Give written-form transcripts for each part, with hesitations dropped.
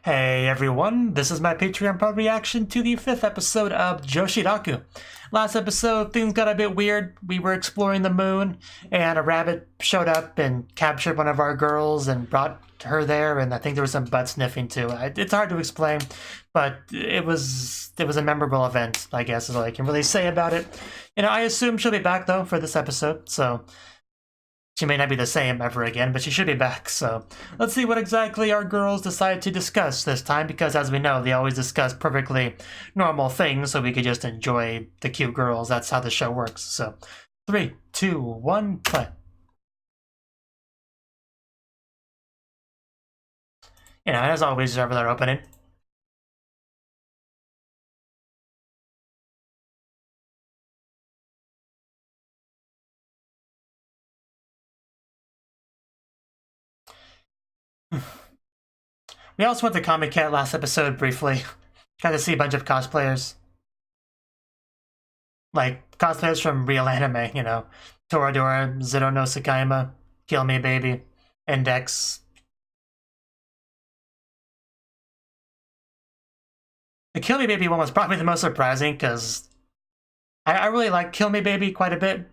Hey everyone, this is my Patreon part reaction to the 5th episode of Joshiraku. Last episode, things got a bit weird. We were exploring the moon, and a rabbit showed up and captured one of our girls and brought her there, and I think there was some butt sniffing too. It's hard to explain, but it was a memorable event, I guess is all I can really say about it. You know, I assume she'll be back though for this episode, so she may not be the same ever again, but she should be back, so let's see what exactly our girls decide to discuss this time, because as we know, they always discuss perfectly normal things, so we could just enjoy the cute girls. That's how the show works. So, 3, 2, 1, play. You know, as always, over their opening. We also went to Comic Cat last episode briefly. Got to see a bunch of cosplayers. Like, cosplayers from real anime, you know. Toradora, Zero no Sakaima, Kill Me Baby, Index. The Kill Me Baby one was probably the most surprising, because I really like Kill Me Baby quite a bit.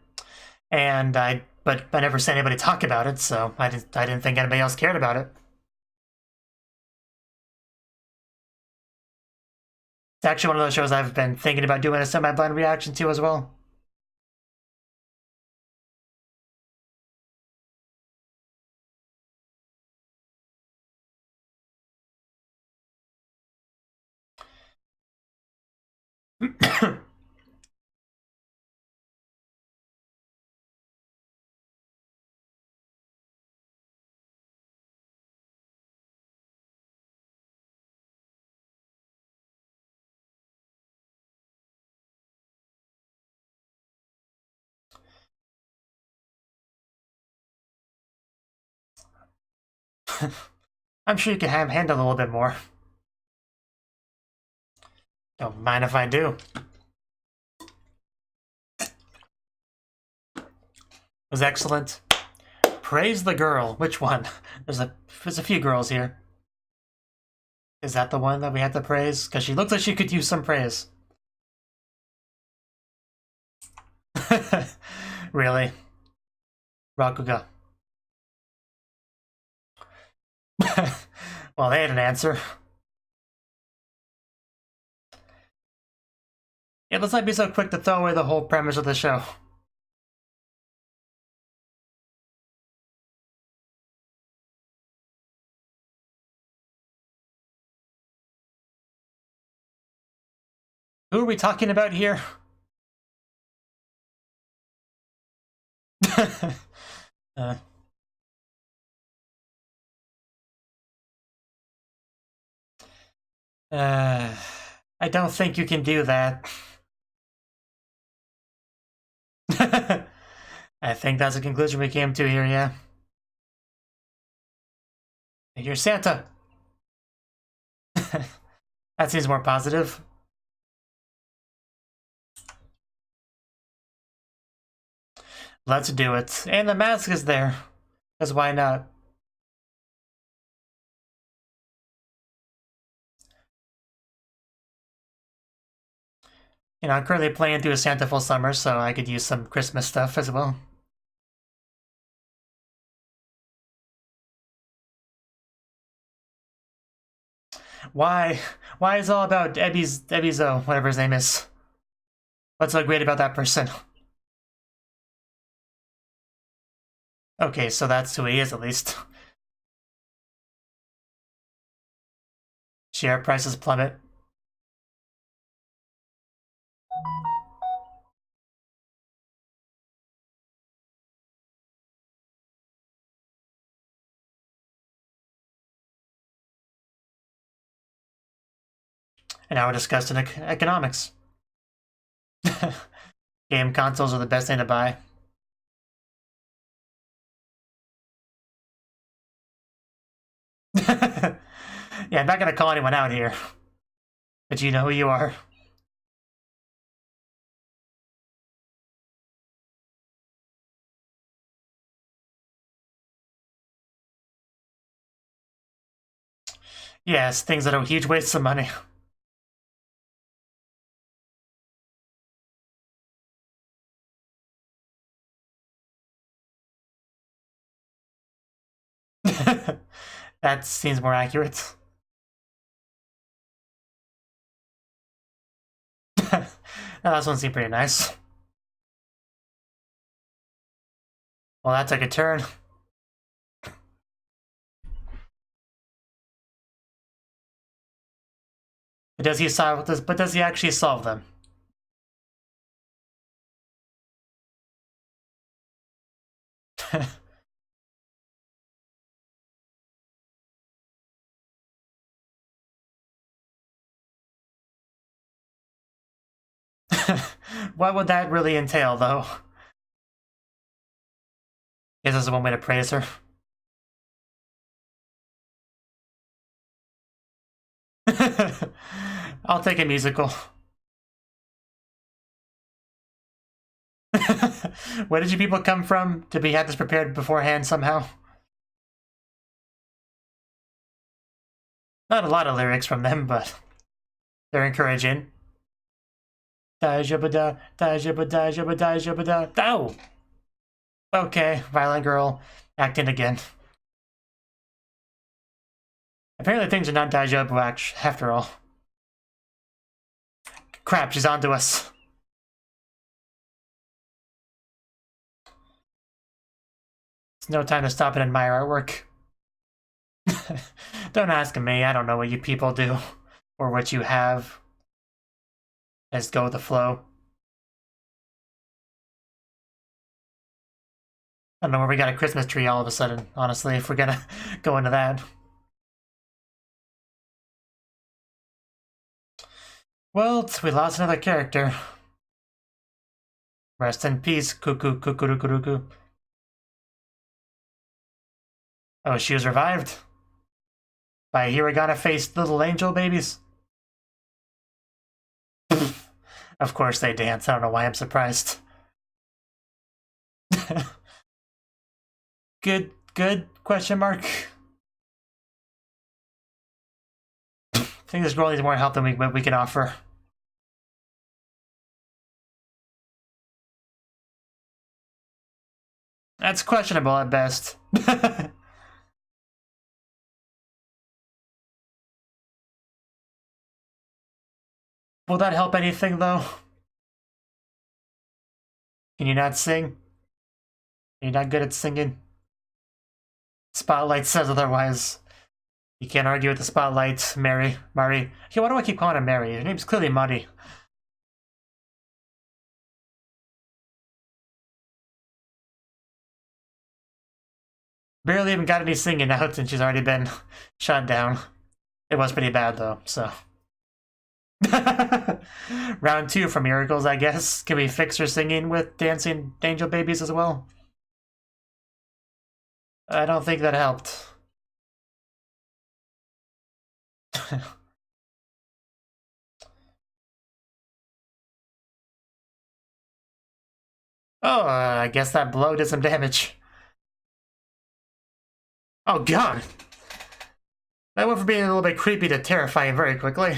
But I never saw anybody talk about it, so I didn't think anybody else cared about it. It's actually one of those shows I've been thinking about doing a semi-blind reaction to as well. I'm sure you can handle a little bit more. Don't mind if I do. It was excellent. Praise the girl. Which one? There's a few girls here. Is that the one that we had to praise? Because she looks like she could use some praise. Really? Rakuga. Well, they had an answer. Yeah, let's not be so quick to throw away the whole premise of the show. Who are we talking about here? uh. I don't think you can do that. I think that's the conclusion we came to here, yeah. You're Santa. That seems more positive. Let's do it. And the mask is there. Because why not? You know, I'm currently playing through Santa Full Summer, so I could use some Christmas stuff as well. Why? Why is it all about Ebizo, whatever his name is? What's so great about that person? Okay, so that's who he is, at least. Share prices plummet. And now we're discussing economics. Game consoles are the best thing to buy. Yeah, I'm not gonna call anyone out here. But you know who you are. Yes, things that are huge wastes of money. That seems more accurate. Now, this one seemed pretty nice. Well, that took a turn. Does he solve this? But does he actually solve them? What would that really entail, though? Guess this is one way to praise her. I'll take a musical. Where did you people come from? Did we have this prepared beforehand somehow? Not a lot of lyrics from them, but they're encouraging. Da-jabba-da, da-jabba-da, jabba-da, jabba-da. Oh! Okay, violent girl acting again. Apparently things are not daijoubu after all. Crap, she's onto us. It's no time to stop and admire artwork. Don't ask me, I don't know what you people do, or what you have. Just go with the flow. I don't know where we got a Christmas tree all of a sudden, honestly, if we're gonna go into that. Well, we lost another character. Rest in peace, Cuckoo Kukurukuruku. Oh, she was revived by hiragana-faced little angel babies. Of course they dance. I don't know why I'm surprised. Good, question mark. I think this girl needs more help than we can offer. That's questionable at best. Will that help anything, though? Can you not sing? Are you not good at singing? Spotlight says otherwise. You can't argue with the Spotlight, Mari. Yeah, why do I keep calling her Mari? Her name's clearly Mari. Barely even got any singing out and she's already been shot down. It was pretty bad, though, so... Round 2 for miracles, I guess. Can we fix her singing with dancing angel babies as well? I don't think that helped. Oh, I guess that blow did some damage. Oh god! That went from being a little bit creepy to terrifying very quickly.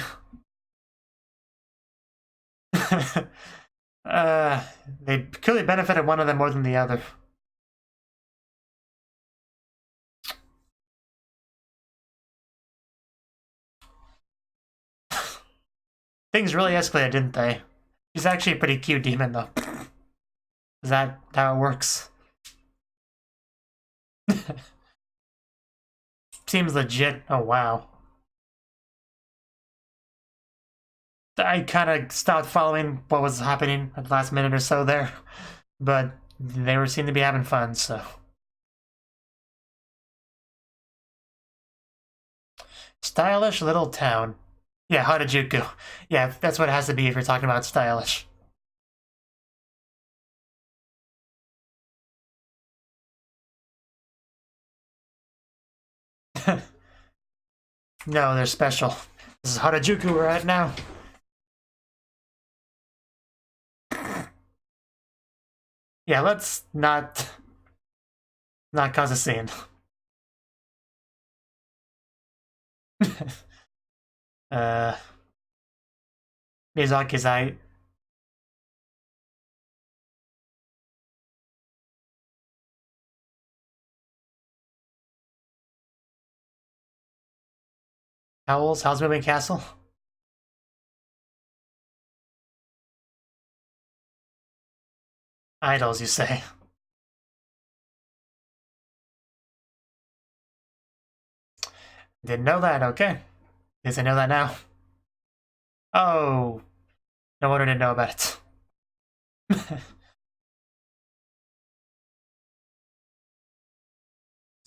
They clearly benefited one of them more than the other. Things really escalated, didn't they? She's actually a pretty cute demon, though. Is that how it works? Seems legit. Oh, wow. I kind of stopped following what was happening at the last minute or so there, but they were seemed to be having fun, so. Stylish little town. Yeah, Harajuku. Yeah, that's what it has to be if you're talking about stylish. No, they're special. This is Harajuku we're at now. Yeah, let's not cause a scene. Miyazaki's eye. Howl's Moving Castle? Idols, you say? Didn't know that, okay. Guess I know that now. Oh. No wonder I didn't know about it.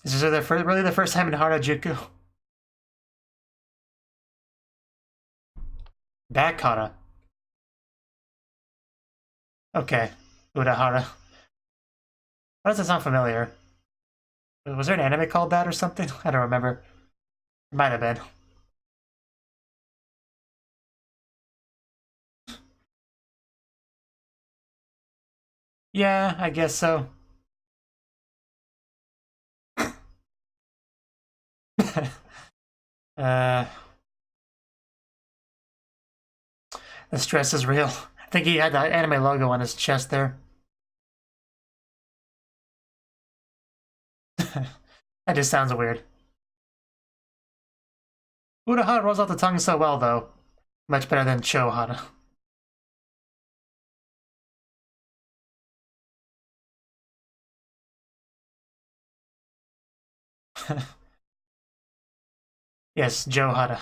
Is this really the first time in Harajuku? Back kata. Okay. Urahara. Why does that sound familiar? Was there an anime called that or something? I don't remember. It might have been. Yeah, I guess so. The stress is real. I think he had the anime logo on his chest there. That just sounds weird. Urahara rolls off the tongue so well, though. Much better than Chohara. Yes, Johara.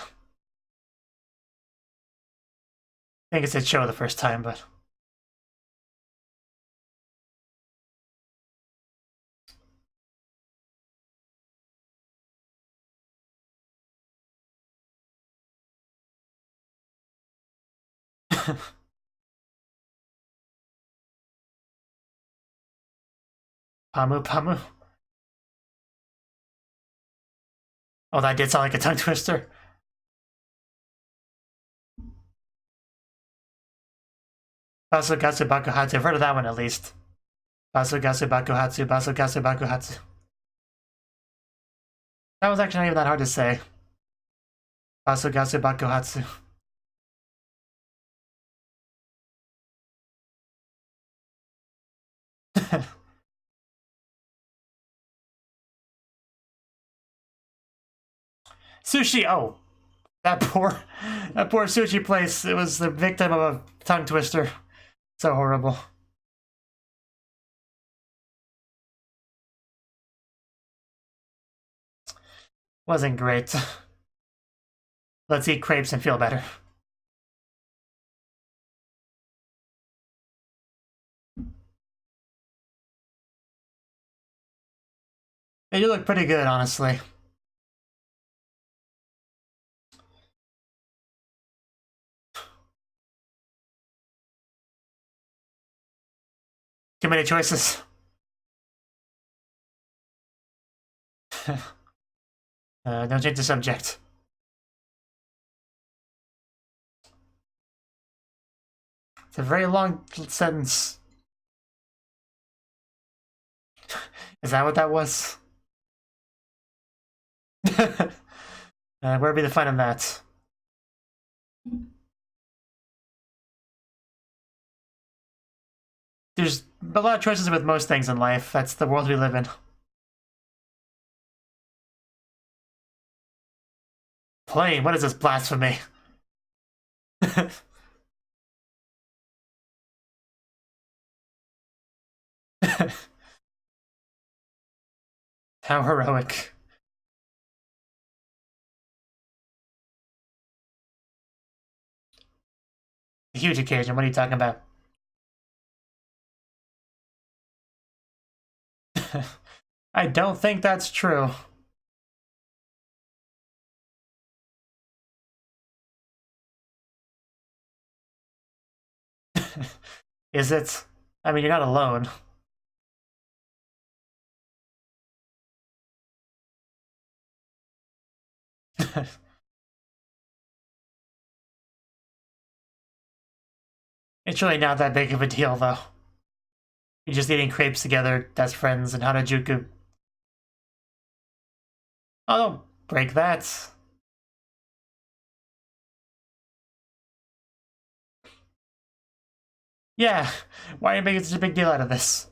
I think it said Cho the first time, but... Pamu Pamu. Oh, that did sound like a tongue twister. Basugatsu Bakuhatsu. I've heard of that one at least. Basugatsu Bakuhatsu, Basugatsu Bakuhatsu. That was actually not even that hard to say. Basugatsu Bakuhatsu. Sushi, oh. That poor sushi place, it was the victim of a tongue twister. So horrible. Wasn't great. Let's eat crepes and feel better. They do look pretty good, honestly. Too many choices. Don't change the subject. It's a very long sentence. Is that what that was? Where'd be the fun in that? There's a lot of choices with most things in life. That's the world we live in. Plain, what is this blasphemy? How heroic. A huge occasion, what are you talking about? I don't think that's true. Is it? I mean, you're not alone. It's really not that big of a deal, though. You're just eating crepes together, best friends, in Harajuku. Oh, don't break that. Yeah, why are you making such a big deal out of this?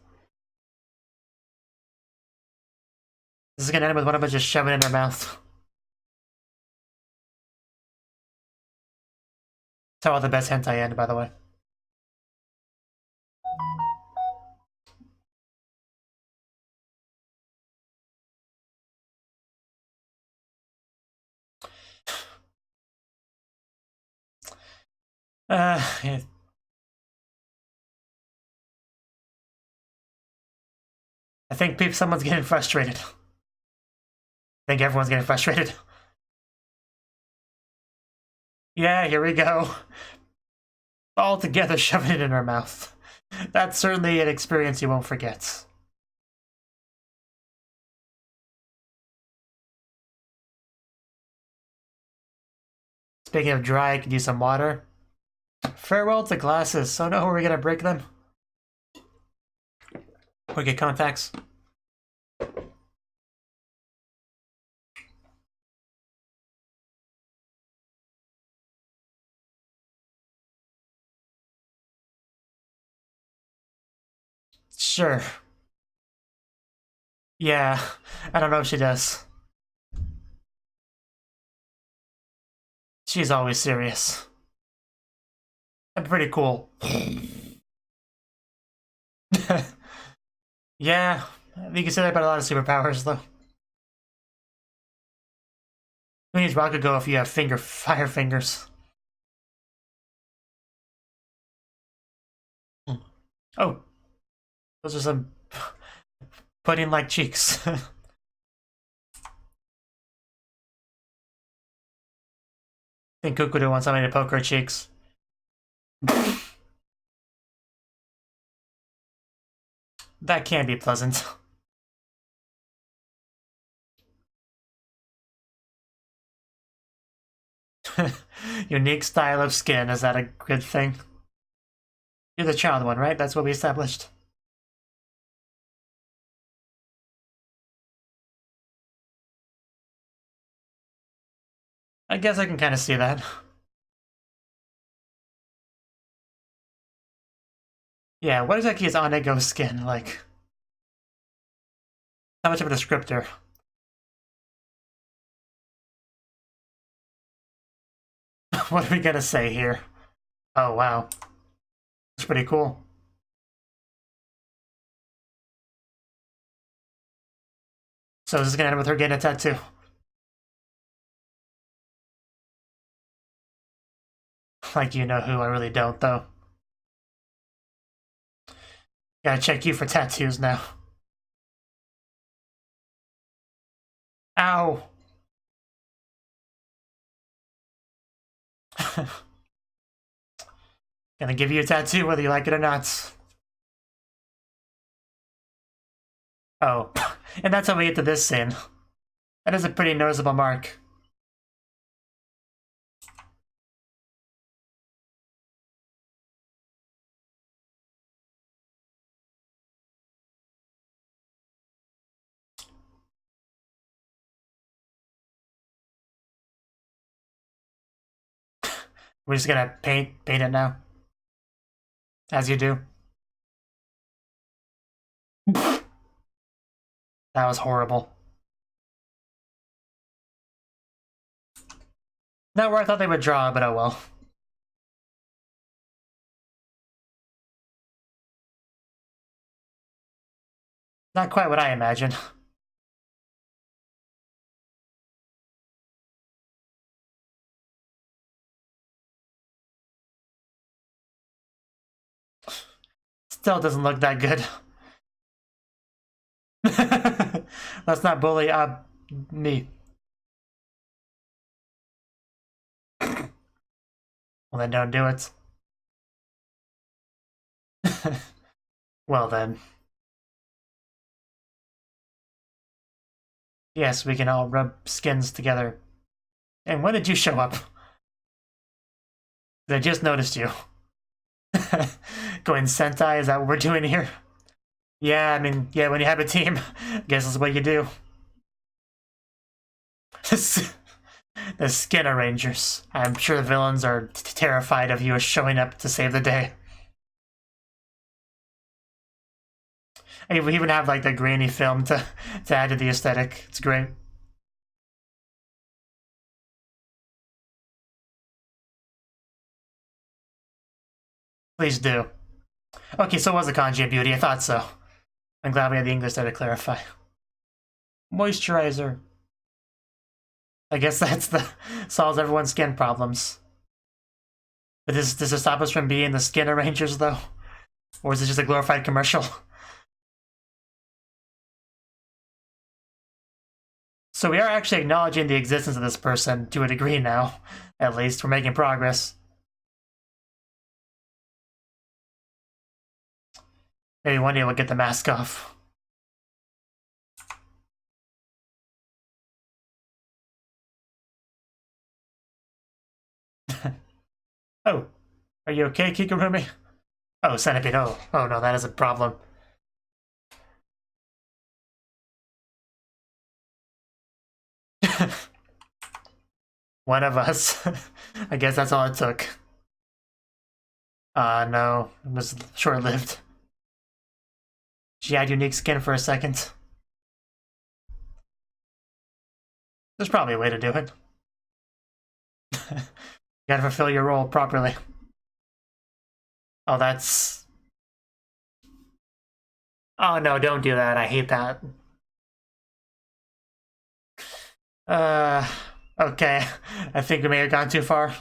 This is gonna end with one of us just shoving it in her mouth. That's how the best hentai end, by the way. Yeah. I think someone's getting frustrated. I think everyone's getting frustrated. Yeah, here we go. All together shoving it in her mouth. That's certainly an experience you won't forget. Speaking of dry, I could use some water. Farewell to glasses. So no, are we gonna break them? Or get contacts? Sure. Yeah, I don't know if she does. She's always serious. That's pretty cool. Yeah, you can say that about a lot of superpowers, though. Who needs Rakugo if you have fire fingers? Oh, those are some pudding-like cheeks. I think Kukuru wants somebody to poke her cheeks. That can be pleasant. Unique style of skin, is that a good thing? You're the child one, right? That's what we established. I guess I can kind of see that. Yeah, what exactly is Onego's skin like? How much of a descriptor? What are we gonna say here? Oh, wow. That's pretty cool. So this is gonna end with her getting a tattoo. Like you know who, I really don't, though. Gotta check you for tattoos now. Ow! Gonna give you a tattoo whether you like it or not. Oh, and that's how we get to this scene. That is a pretty noticeable mark. We're just gonna paint it now. As you do. That was horrible. Not where I thought they would draw, but oh well. Not quite what I imagined. Still doesn't look that good. Let's not bully me. Well then don't do it. Well then. Yes, we can all rub skins together. And when did you show up? I just noticed you. Going Sentai, is that what we're doing here? Yeah, I mean, yeah, when you have a team, I guess that's what you do. The Skin Arrangers. I'm sure the villains are terrified of you showing up to save the day. We even have like the grainy film to add to the aesthetic. It's great. Please do. Okay, so it was a kanji of beauty. I thought so. I'm glad we had the English there to clarify. Moisturizer. I guess that's solves everyone's skin problems. But does this stop us from being the skin arrangers, though? Or is it just a glorified commercial? So we are actually acknowledging the existence of this person to a degree now. At least, we're making progress. Maybe one day we'll get the mask off. Oh, are you okay, Kigurumi? Oh, Centipede, oh no, that is a problem. One of us. I guess that's all it took. No, it was short-lived. She had unique skin for a second. There's probably a way to do it. You gotta fulfill your role properly. Oh, that's... Oh no, don't do that. I hate that. Okay. I think we may have gone too far.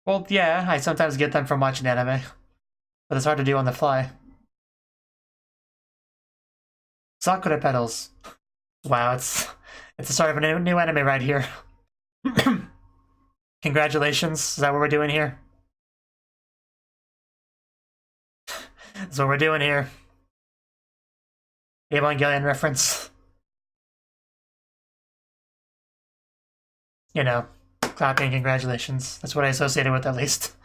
Well, yeah, I sometimes get them from watching anime. But it's hard to do on the fly. Sakura petals. Wow, it's the start of a new anime right here. Congratulations, is that what we're doing here? That's what we're doing here. Evangelion reference. You know, clapping congratulations. That's what I associated with, at least.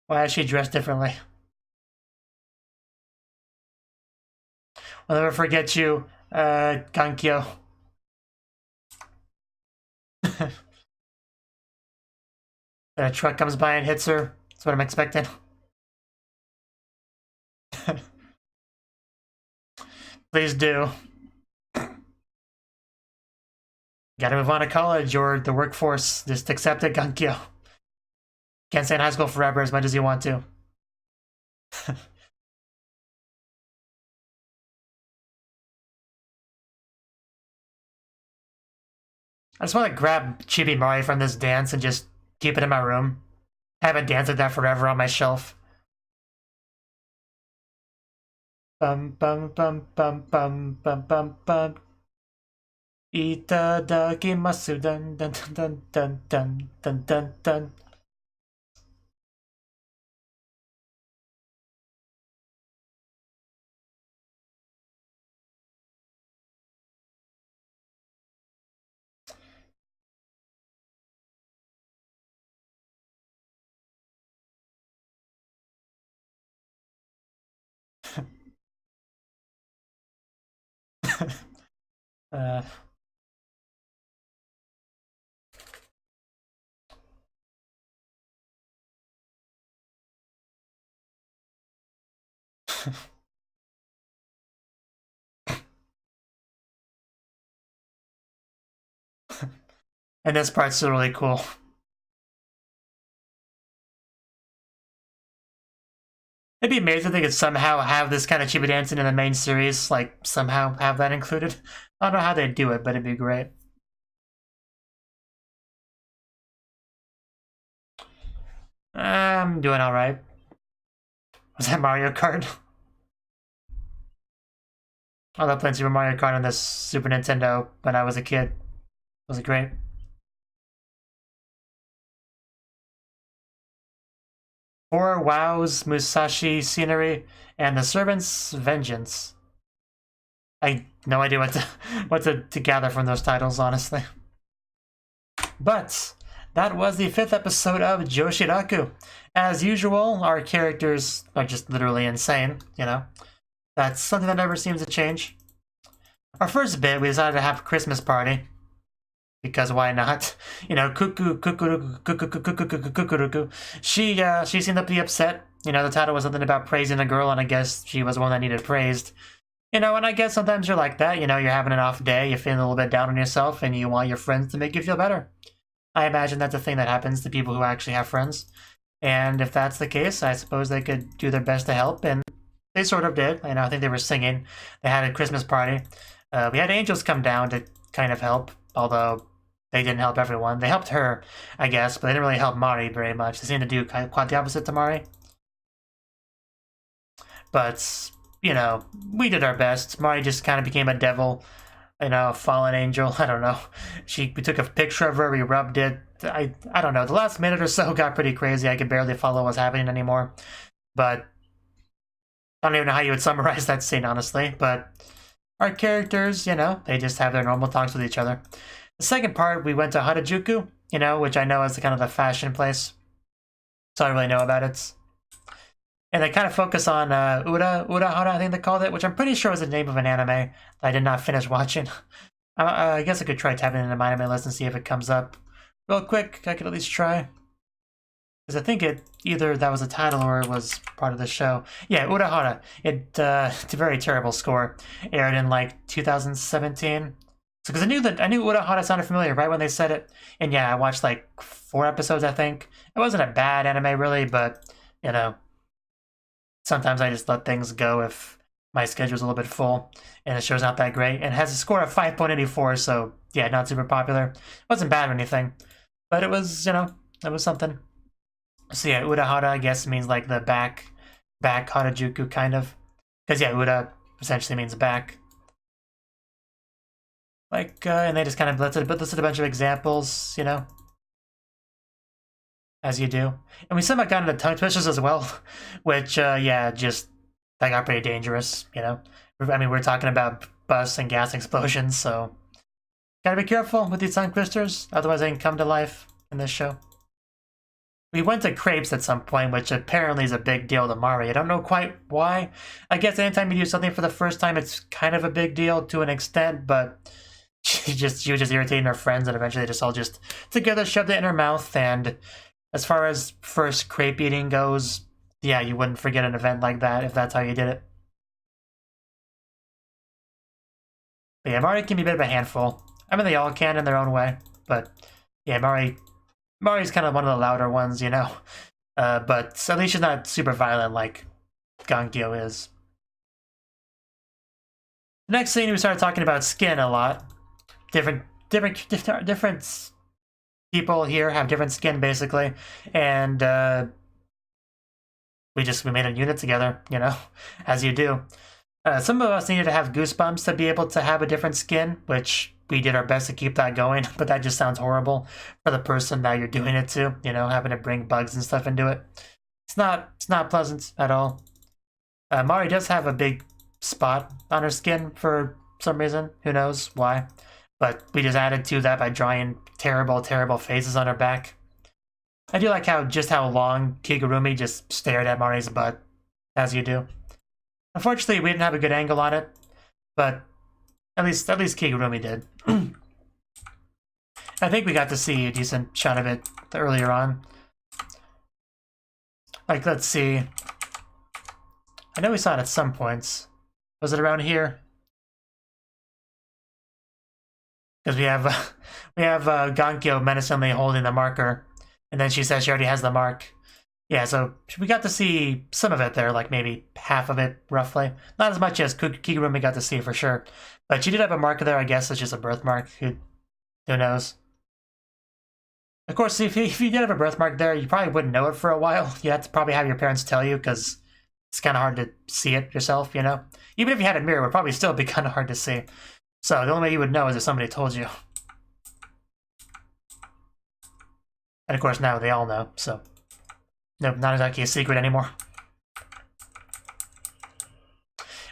Why is she dressed differently? I'll never forget you, Kankyo. A truck comes by and hits her. That's what I'm expecting. Please do. Gotta move on to college or the workforce. Just accept it, Kankyo. Can't stay in high school forever as much as you want to. I just want to grab Chibi Mari from this dance and just keep it in my room. Have it dance like that forever on my shelf. Bum bum bum bum bum bum bum bum. Itadakimasu dun dun dun dun dun dun dun dun. uh, and this part's really cool. It'd be amazing if they could somehow have this kind of chibi dancing in the main series, like somehow have that included. I don't know how they'd do it, but it'd be great. I'm doing alright. Was that Mario Kart? I love playing Super Mario Kart on this Super Nintendo when I was a kid. Was it great? Four Wows, Musashi Scenery, and The Servant's Vengeance. I no idea what to gather from those titles, honestly. But that was the 5th episode of Joshiraku. As usual, our characters are just literally insane, you know. That's something that never seems to change. Our first bit, we decided to have a Christmas party. because why not? You know, Kukuruku. She seemed to be upset. You know, the title was something about praising a girl, and I guess she was the one that needed praised. You know, and I guess sometimes you're like that. You know, you're having an off day, you're feeling a little bit down on yourself, and you want your friends to make you feel better. I imagine that's a thing that happens to people who actually have friends. And if that's the case, I suppose they could do their best to help, and they sort of did. You know, I think they were singing. They had a Christmas party. We had angels come down to kind of help, although they didn't help everyone. They helped her, I guess, but they didn't really help Mari very much. They seemed to do quite the opposite to Mari. But, you know, we did our best. Mari just kind of became a devil, you know, a fallen angel. I don't know. We took a picture of her, we rubbed it. I don't know. The last minute or so got pretty crazy. I could barely follow what was happening anymore. But I don't even know how you would summarize that scene, honestly. But our characters, you know, they just have their normal talks with each other. The second part, we went to Harajuku, you know, which I know is kind of the fashion place. So I don't really know about it. And they kind of focus on Urahara, I think they called it, which I'm pretty sure was the name of an anime that I did not finish watching. I guess I could try tapping into MyAnimeLIst and see if it comes up. Real quick, I could at least try. Because I think either that was a title or it was part of the show. Yeah, Urahara. It's a very terrible score. Aired in like 2017. So because I knew Urahara sounded familiar right when they said it. And yeah, I watched like 4 episodes, I think. It wasn't a bad anime really, but you know, sometimes I just let things go if my schedule's a little bit full and the show's not that great. And it has a score of 5.84, so yeah, not super popular. It wasn't bad or anything. But it was, you know, it was something. So yeah, Urahara, I guess, means like the back Harajuku, kind of. Because yeah, Ura essentially means back. Like, and they just kind of listed a bunch of examples, you know, as you do. And we somehow got into tongue twisters as well, which, yeah, just, that got pretty dangerous, you know. I mean, we're talking about bus and gas explosions, so gotta be careful with these tongue twisters, otherwise they can come to life in this show. We went to crepes at some point, which apparently is a big deal to Mari. I don't know quite why. I guess anytime you do something for the first time, it's kind of a big deal to an extent, but she was just irritating her friends, and eventually they just all just together shoved it in her mouth. And as far as first crepe eating goes, yeah, you wouldn't forget an event like that if that's how you did it. But yeah, Mari can be a bit of a handful. I mean, they all can in their own way, but yeah, Mari's kind of one of the louder ones, you know. But at least she's not super violent like Gankyo is. Next scene, we started talking about skin a lot. Different people here have different skin, basically, and we made a unit together, you know, as you do. Some of us needed to have goosebumps to be able to have a different skin, which we did our best to keep that going, but that just sounds horrible for the person that you're doing it to, you know, having to bring bugs and stuff into it. It's not pleasant at all. Mari does have a big spot on her skin for some reason, who knows why, but we just added to that by drawing terrible faces on her back. I do like how long Kigurumi just stared at Mari's butt, as you do. Unfortunately, we didn't have a good angle on it, but at least Kigurumi did. I think we got to see a decent shot of it earlier on. Like, let's see. I know we saw it at some points. Was it around here? Because we have Gankyo menacingly holding the marker, and then she says she already has the mark. Yeah, so we got to see some of it there, like maybe half of it, roughly. Not as much as Kigurumi got to see for sure. But she did have a marker there, I guess it's just a birthmark. Who knows? Of course, if you did have a birthmark there, you probably wouldn't know it for a while. You have to probably have your parents tell you, because it's kind of hard to see it yourself, you know? Even if you had a mirror, it would probably still be kind of hard to see. So the only way you would know is if somebody told you. And of course now they all know, so nope, not exactly a secret anymore.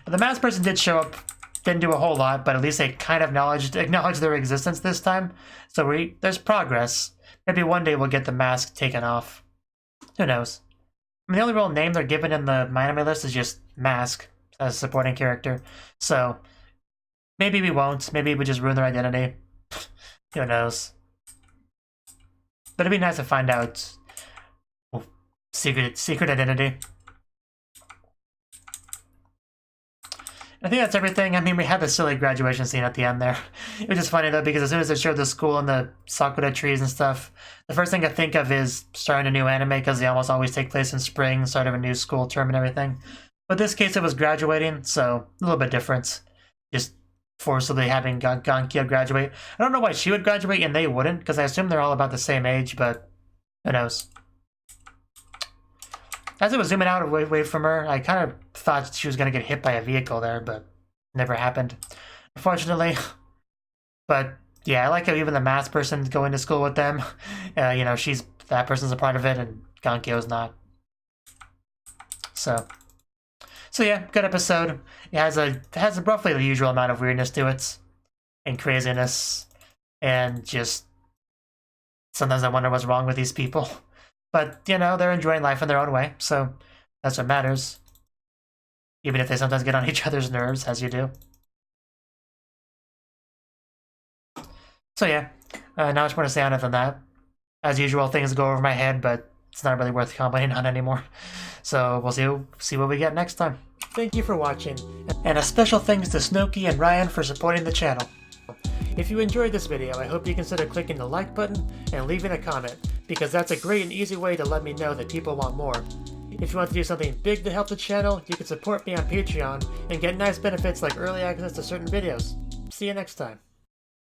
But the masked person did show up, didn't do a whole lot, but at least they kind of acknowledged their existence this time. So there's progress. Maybe one day we'll get the mask taken off. Who knows? I mean, the only real name they're given in the MyAnimeLIst is just Mask as a supporting character. So maybe we won't. Maybe we just ruin their identity. Who knows? But it'd be nice to find out secret identity. I think that's everything. I mean, we had the silly graduation scene at the end there. It was just funny, though, because as soon as they showed the school and the sakura trees and stuff, the first thing I think of is starting a new anime, because they almost always take place in spring, start of a new school term and everything. But this case, it was graduating, so a little bit different. Just forcibly having Gankyo graduate. I don't know why she would graduate and they wouldn't, because I assume they're all about the same age, but who knows. As it was zooming out away from her, I kind of thought she was going to get hit by a vehicle there, but never happened, unfortunately. But yeah, I like how even the math person going to school with them, you know, that person's a part of it, and Gankyo's not. So yeah, good episode. It has roughly the usual amount of weirdness to it, and craziness, and just sometimes I wonder what's wrong with these people. But, you know, they're enjoying life in their own way, so that's what matters. Even if they sometimes get on each other's nerves, as you do. So yeah, not much more to say on it than that. As usual, things go over my head, but it's not really worth commenting on anymore. So we'll see what we get next time. Thank you for watching, and a special thanks to Cnouki and Ryan for supporting the channel. If you enjoyed this video, I hope you consider clicking the like button and leaving a comment, because that's a great and easy way to let me know that people want more. If you want to do something big to help the channel, you can support me on Patreon and get nice benefits like early access to certain videos. See you next time.